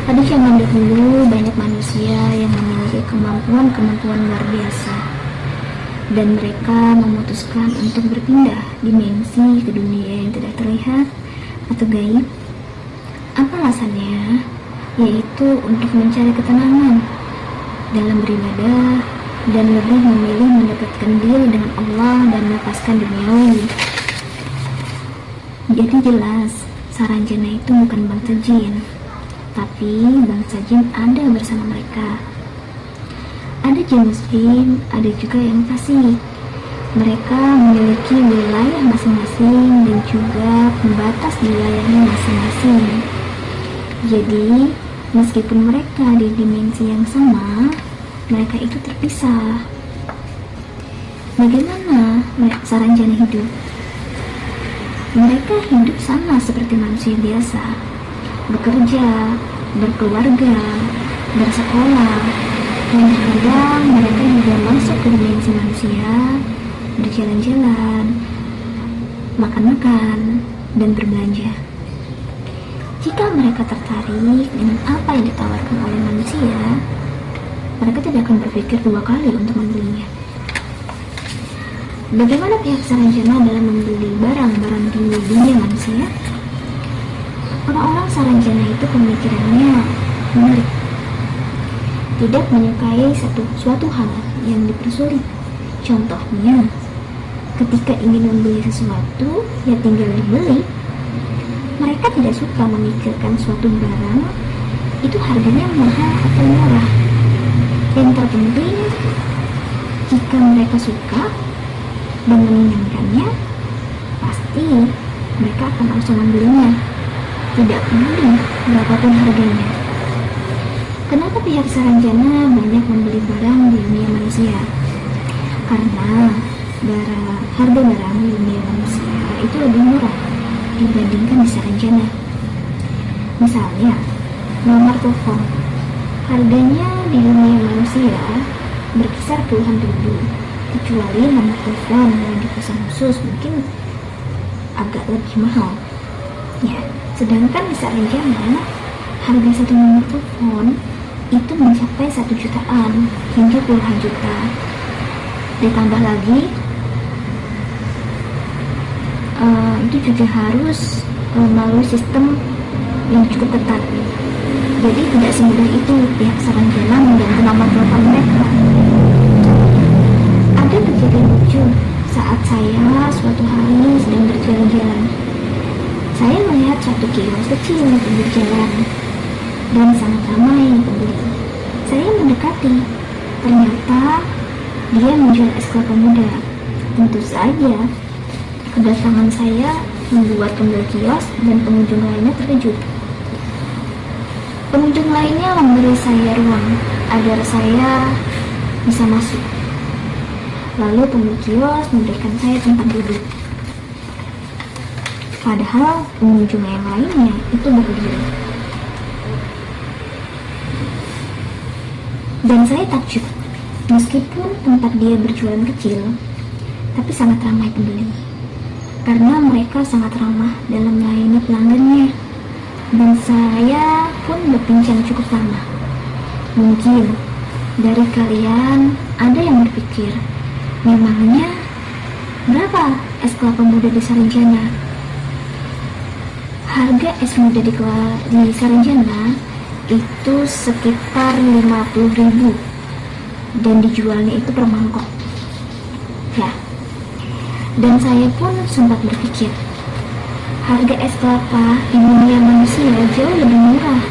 Pada zaman dahulu, banyak manusia yang memiliki kemampuan-kemampuan luar biasa, dan mereka memutuskan untuk berpindah dimensi ke dunia yang tidak terlihat atau gaib. Apa alasannya? Yaitu untuk mencari ketenangan dalam beribadah dan lebih memilih mendekatkan diri dengan Allah dan melepaskan duniawi. Jadi jelas, Saranjana itu bukan bangsa jin, tapi bangsa jin ada bersama mereka. Ada jin muslim, ada juga yang fasik. Mereka memiliki wilayah masing-masing dan juga pembatas wilayahnya masing-masing. Jadi, meskipun mereka di dimensi yang sama, mereka itu terpisah. Bagaimana Saranjana hidup? Mereka hidup sama seperti manusia biasa, bekerja, berkeluarga, bersekolah, dan terkadang mereka juga masuk ke dimensi manusia, berjalan-jalan, makan-makan, dan berbelanja. Jika mereka tertarik dengan apa yang ditawarkan oleh manusia, mereka tidak akan berpikir dua kali untuk membelinya. Bagaimana pihak Saranjana dalam membeli barang-barang di dunia manusia? Orang-orang Saranjana itu pemikirannya menarik, tidak menyukai suatu hal yang dipersulit. Contohnya, ketika ingin membeli sesuatu, ya tinggal dibeli. Mereka tidak suka memikirkan suatu barang itu harganya mahal atau murah. Yang terpenting, jika mereka suka dan menginginkannya, pasti mereka akan langsung membelinya, tidak peduli berapapun harganya. Kenapa pihak Saranjana banyak membeli barang di dunia manusia? Karena harga barang di dunia manusia itu lebih murah dibandingkan di Saranjana. Misalnya, nomor telepon, harganya di dunia manusia berkisar puluhan ribu, kecuali nomor telepon yang dipesan khusus mungkin agak lebih mahal. Ya, sedangkan di Saranjana harga satu nomor telepon itu mencapai 1 jutaan hingga puluhan juta. Ditambah lagi, itu juga harus melalui sistem yang cukup ketat. Jadi tidak semudah itu pihak Saranjana mengganti nomor telepon mereka. Ada kejadian lucu saat saya suatu hari sedang berjalan-jalan. Saya melihat satu kios kecil di pinggir jalan dan sangat ramai pembeli. Saya mendekati, ternyata dia menjual es kelapa muda. Tentu saja, kedatangan saya membuat pemilik kios dan pengunjung lainnya terkejut. Pengunjung lainnya memberi saya ruang agar saya bisa masuk. Lalu pemilik kios memberikan saya tempat duduk. Padahal pengunjung yang lainnya itu berdiri. Dan saya takjub, meskipun tempat dia berjualan kecil, tapi sangat ramai pembeli. Karena mereka sangat ramah dalam melayani pelanggannya. Dan saya pun berbincang cukup lama. Mungkin dari kalian ada yang berpikir, memangnya berapa es kelapa muda di Saranjana? Harga es muda di Saranjana itu sekitar 50.000 dan dijualnya itu per mangkok. Ya, dan saya pun sempat berpikir, harga es kelapa di dunia manusia jauh lebih murah.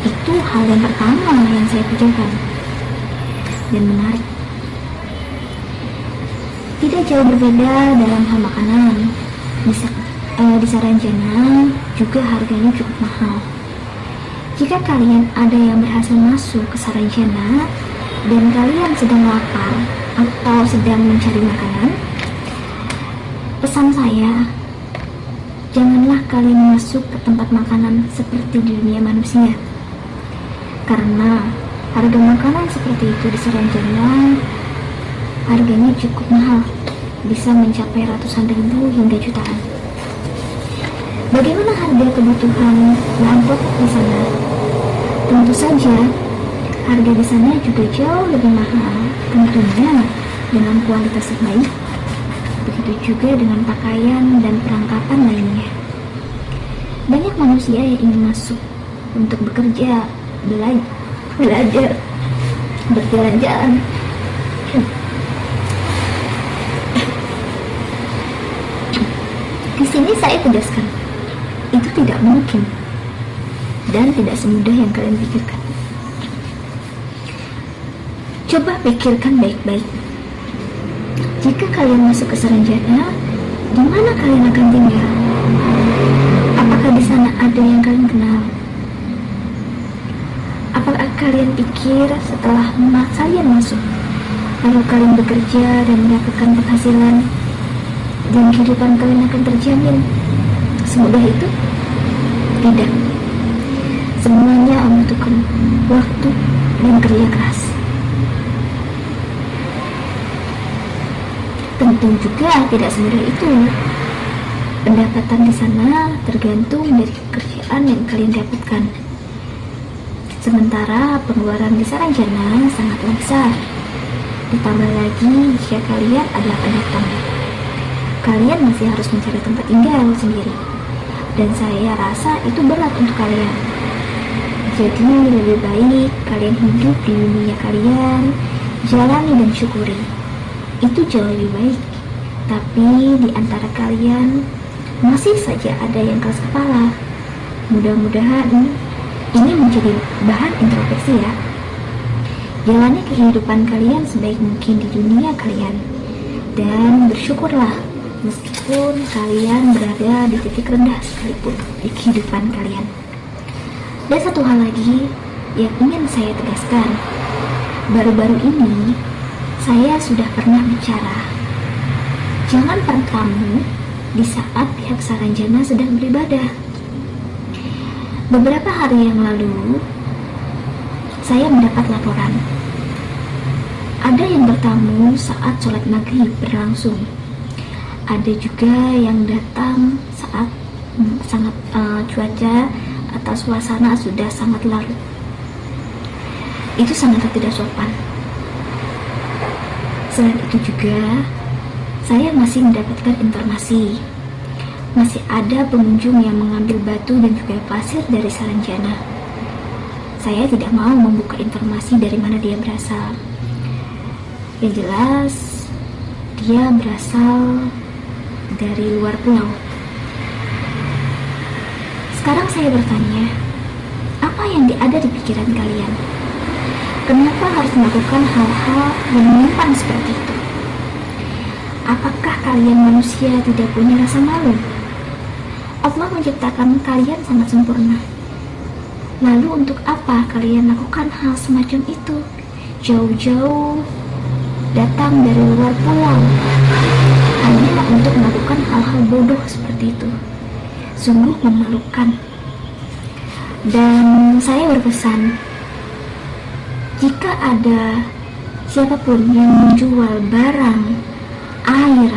Itu hal yang pertama yang saya pikirkan. Dan menarik, tidak jauh berbeda dalam hal makanan. Di Saranjana juga harganya cukup mahal. Jika kalian ada yang berhasil masuk ke Saranjana dan kalian sedang lapar atau sedang mencari makanan, pesan saya, janganlah kalian masuk ke tempat makanan seperti di dunia manusia. Karena harga makanan seperti itu di Saranjana harganya cukup mahal, bisa mencapai ratusan ribu hingga jutaan. Bagaimana harga kebutuhan bahan pokok di sana? Tentu saja, harga di sana juga jauh lebih mahal, tentunya dengan kualitas yang baik. Begitu juga dengan pakaian dan perlengkapan lainnya. Banyak manusia yang ingin masuk untuk bekerja, belajar, berjalan-jalan. Di sini saya tegaskan, itu tidak mungkin dan tidak semudah yang kalian pikirkan. Coba pikirkan baik-baik. Jika kalian masuk ke Saranjana, di mana kalian akan tinggal? Apakah di sana ada yang kalian kenal? Apakah kalian pikir setelah kalian masuk, lalu kalian bekerja dan mendapatkan penghasilan, dan kehidupan kalian akan terjamin semudah itu? Tidak. Semuanya membutuhkan waktu dan kerja keras. Tentu juga tidak semudah itu. Pendapatan di sana tergantung dari pekerjaan yang kalian dapatkan. Sementara pengeluaran di Saranjana sangatlah besar. Ditambah lagi jika kalian adalah pendatang, kalian masih harus mencari tempat tinggal sendiri. Dan saya rasa itu berat untuk kalian. Jadi lebih baik kalian hidup di dunia kalian, jalani dan syukuri. Itu jauh lebih baik. Tapi di antara kalian masih saja ada yang keras kepala. Mudah-mudahan ini menjadi bahan introspeksi ya. Jalani kehidupan kalian sebaik mungkin di dunia kalian. Dan bersyukurlah meskipun kalian berada di titik rendah sekalipun di kehidupan kalian. Dan satu hal lagi yang ingin saya tegaskan, baru-baru ini saya sudah pernah bicara, jangan terkamu di saat pihak Saranjana sedang beribadah. Beberapa hari yang lalu saya mendapat laporan ada yang bertamu saat sholat maghrib berlangsung. Ada juga yang datang saat sangat cuaca atau suasana sudah sangat larut. Itu sangat tidak sopan. Selain itu juga saya masih mendapatkan informasi masih ada pengunjung yang mengambil batu dan juga pasir dari Saranjana. Saya tidak mau membuka informasi dari mana dia berasal. Yang jelas dia berasal dari luar pulau. Sekarang saya bertanya, apa yang ada di pikiran kalian? Kenapa harus melakukan hal-hal yang menyimpang seperti itu? Apakah kalian manusia tidak punya rasa malu? Allah menciptakan kalian sangat sempurna. Lalu untuk apa kalian lakukan hal semacam itu? Jauh-jauh datang dari luar pulau hanya untuk melakukan hal-hal bodoh seperti itu. Sungguh memalukan. Dan saya berpesan, jika ada siapapun yang menjual barang, air,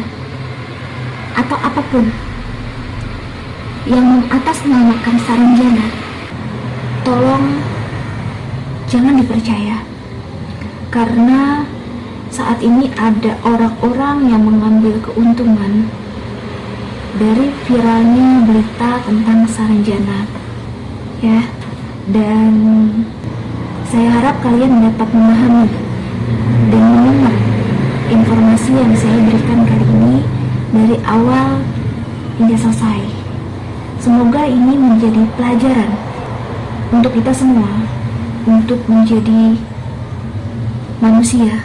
atau apapun yang mengatasnamakan Saranjana, tolong jangan dipercaya. Karena saat ini ada orang-orang yang mengambil keuntungan dari viralnya berita tentang Saranjana ya. Dan saya harap kalian dapat memahami dan mendengar informasi yang saya berikan kali ini dari awal hingga selesai. Semoga ini menjadi pelajaran untuk kita semua untuk menjadi manusia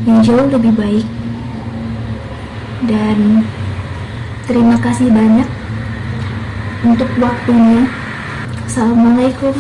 yang jauh lebih baik. Dan terima kasih banyak untuk waktunya. Assalamualaikum